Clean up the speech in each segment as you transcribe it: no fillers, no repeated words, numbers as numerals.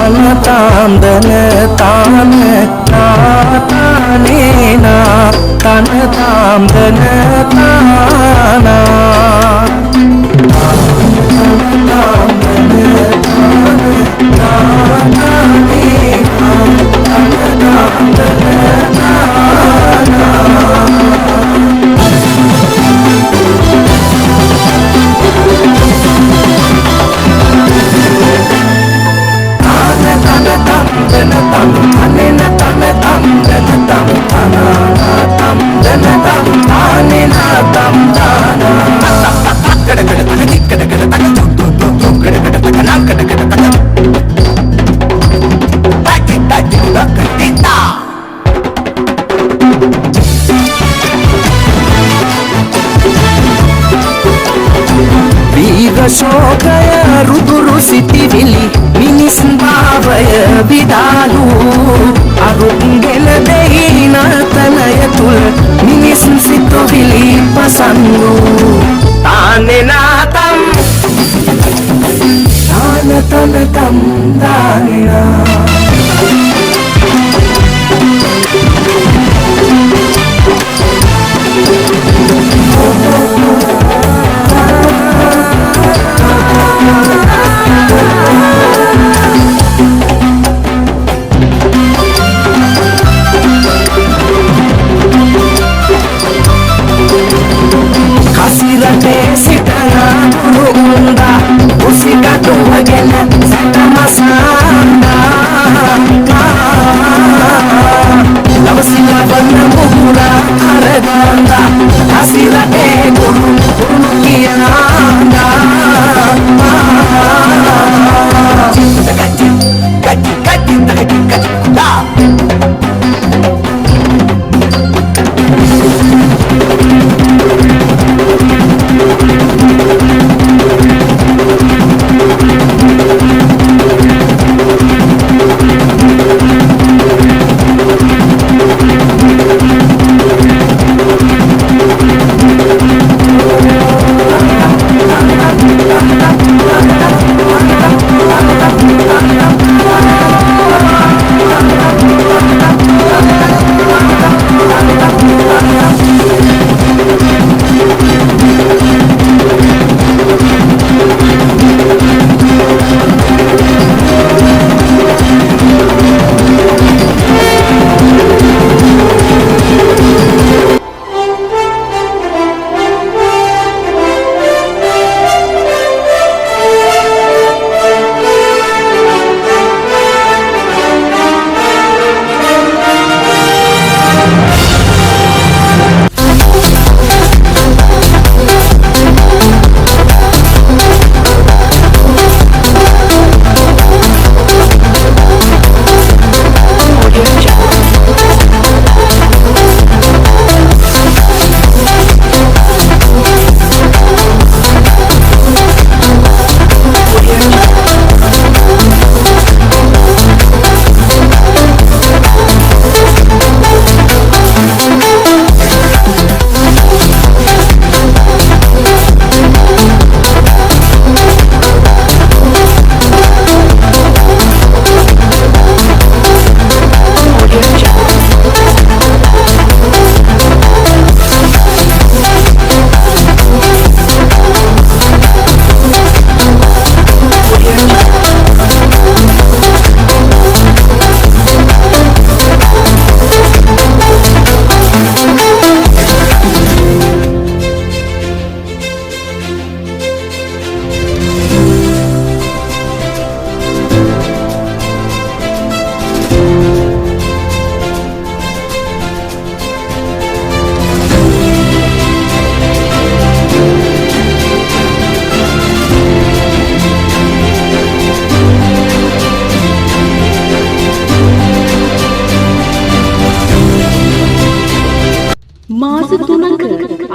තනතාම්දන තාන නාතානේනා තනතාම්දන තානා ශෝකය රුදුරු සිටිවිලි මිනිසුන් භාවය විඩාලු අරුන්ගෙල දෙහි නර්තනය තුළ මිනිසුන් සිතුවිලි පසන්වු තානෙනාතම් තානතනතම් දානිනා Kasirate sitana urunda usigatu agena satamasanda lavasila vanna muhura aradanda kasirate guru kiyanda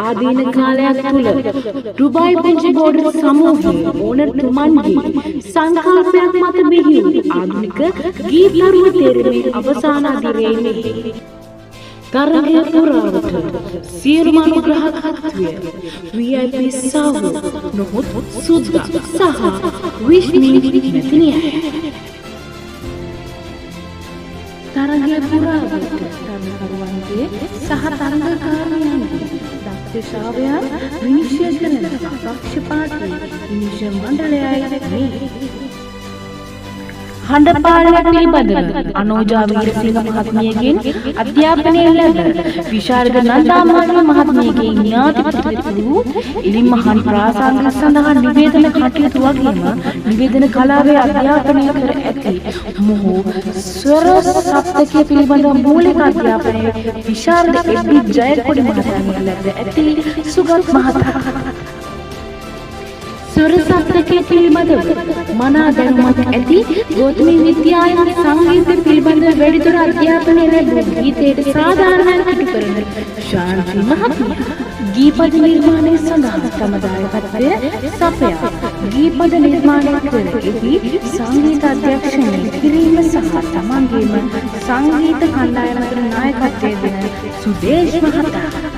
ආදීන කාලයක් තුළ රුබයි පෙන්ජබෝඩ සමූහයේ ඕනර්තුමන්ගේ සංකල්පයක් මත මෙහි ආධුනික ගීත තරුව තේරීමේ අවසාන අදිරේෙහි තරගය පුරාවට සියලුම අනුග්‍රහකත්වය VIP සාව නොහොත් සුද්දා සහ විශ්මී මෙතනියයි පුරාවට තරඟකරුවන්ගේ සහ තරඟකාරයන්ගේ දක්ෂතාවයන් විනිශ්චය කරන පක්ෂපාතී විනිශ්චය මණ්ඩලයයි මේ හඬපාලනය පිළිබඳව අනෝජා වීරසිංහ මහත්මියගෙන් අධ්‍යාපනය ලැබ විශාරද නන්දාමාලි මහත්මියගේ ඥාතිපතිවරු ඉලිමහන් ප්‍රාසංගික සඳහා නිවේදන කටයුතු වගේම නිවේදන කලාවේ අධ්‍යාපනය කර ඇති මොහු ස්වර සප්තකය පිළිබඳව මූලික අධ්‍යාපනය විශාරද එබ්බි ජයකොඩි මහත්මිය ලැබ ඇති සුගත් මහතා ස්වර සප්තකය පිළිබඳව මනා දැනුමක් ඇති ගෞතමී විද්‍යාලය සංගීත පිළිබඳව වැඩිදුර අධ්‍යාපනය ලැබූ ගීතයට සාධාරණයක් ඉටු කරන ශාන්ති මහත්මිය ගීපද නිර්මාණය සඳහා තම දායකත්වය සපයා ගීපද නිර්මාණය කර එහි සංගීත අධ්‍යක්ෂණය කිරීම සහ තමන්ගේම සංගීත කණ්ඩායමකට නායකත්වය දෙන සුදේශ් මහතා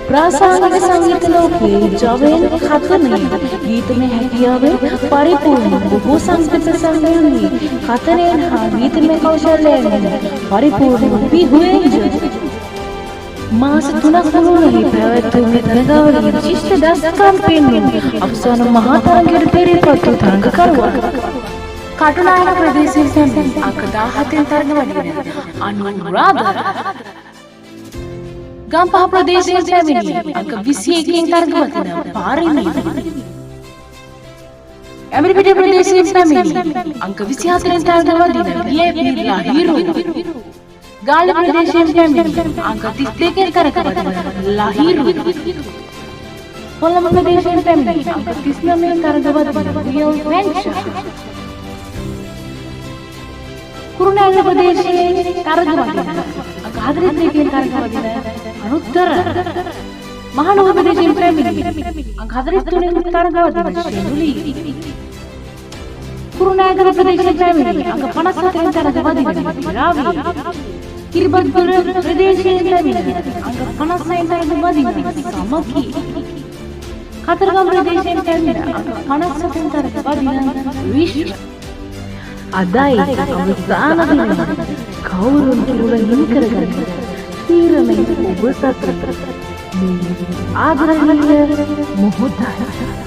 प्रासंगिक संगीत लोके जवेन खतने गीत में हैकियावे परिपूर्ण बहु संगीत संगीत खतने हाँ गीत में कौशल्य परिपूर्ण भी हुए जो मास तुनक नहीं प्रवृत्ति में तरंगावली विशिष्ट दस्तकाम पेन अवसान महातरंगिर तेरे पत्तु तरंग करवा काटुनायक प्रदेश से आकदा हतिन तरंगवली अनुराधा ගම්පහ ප්‍රදේශයේ පැමිණි අංක 21කින් තරඟවදින පාරිණී ඇමරිපිටිය ප්‍රදේශයේ පැමිණි අංක 24කින් තරඟවදින ලියපි ලහිරු ගාල්ල ප්‍රදේශයේ පැමිණි අංක 32කින් තරඟවදින ලහිරු කොළඹ ප්‍රදේශයේ පැමිණි අංක 39කින් තරඟවදින රියල් වෙන්චර් කුරුණෑගල ප්‍රදේශයේ තරඟවදින අංක 43කින් තරඟවදින අනුත්තර මහනුවර ප්‍රදේශයෙන් පැමිණි අංක 43කින් තරඟවදින ශෙනුලි කුරුණෑගල ප්‍රදේශයෙන් පැමිණි අංක 57කින් තරඟවදින රාවි කිරිබත්ගොඩ ප්‍රදේශයෙන් පැමිණි අංක 56කින් තරඟවදින සමකි කතරගම ප්‍රදේශයෙන් පැමිණි අංක 57කින් තරඟවදින විශ්ව අදයි අවසාන දිනය කවුරුන් කිරුල හිමි කරගන්න තීරණය ඔබ සතර මේ ආදරණීය මොහොතයි